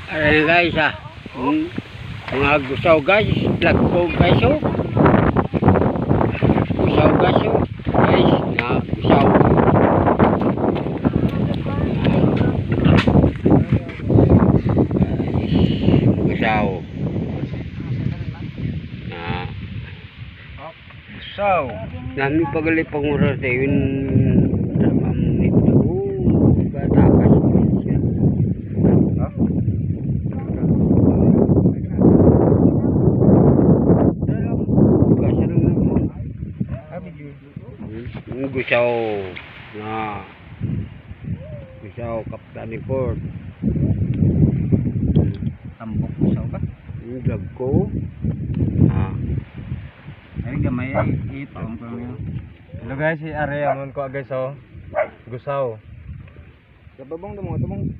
Ayan guys mga gusaw guys, vlog ko guys gusaw guys guys na gusaw gusaw na gusaw nami pagali panguras yun sama nito batakas siya gusaw na gusaw kapitani port Tambok gusaw ba? yung vlog ko Ay gamay ay ipong ko niyo. Hello guys, si Are amon ko guys gusaw. Kababong mo tumong.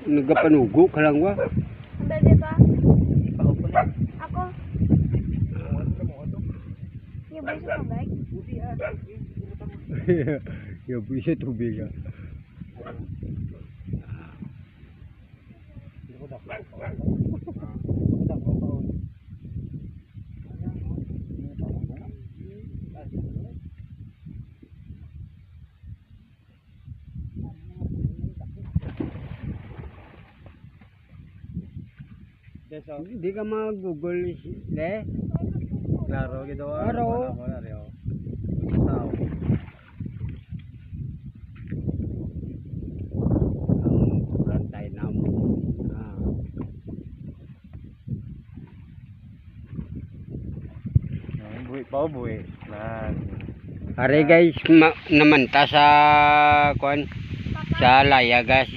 nagapanugo ka lang wa Bebe ba? Paupo na. Ako? Yung ba sa tubig? yung bisa tubig hindi ka mag-google le Klaro gitu. Klaro. Gusaw. rantay na mo Buhi pa buhi. Nan. are guys namanta sa kuan sa laya guys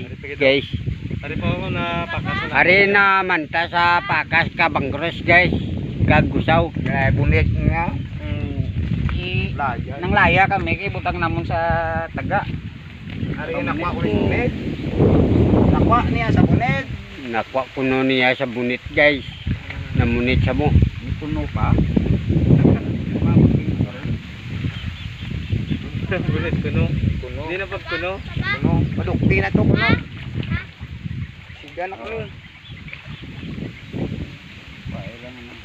Ari pa ako na pakas na. are namanta sa pakas ka bangros guys kagusaw Bunit nga. Laya. Nang laya kami kay butang namon sa taga. Ari nakwa ko ni bunit. Nakwa niya sa bunit. nakwa kuno niya sa bunit guys namunit sa mo Puno pa. Bunit kuno. Hindi na pag kuno. Puno. Padukti na to kuno. Siga na kami. Pailan na.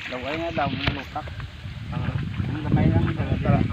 Laway nga daw ng lutak. Ang lamay lang.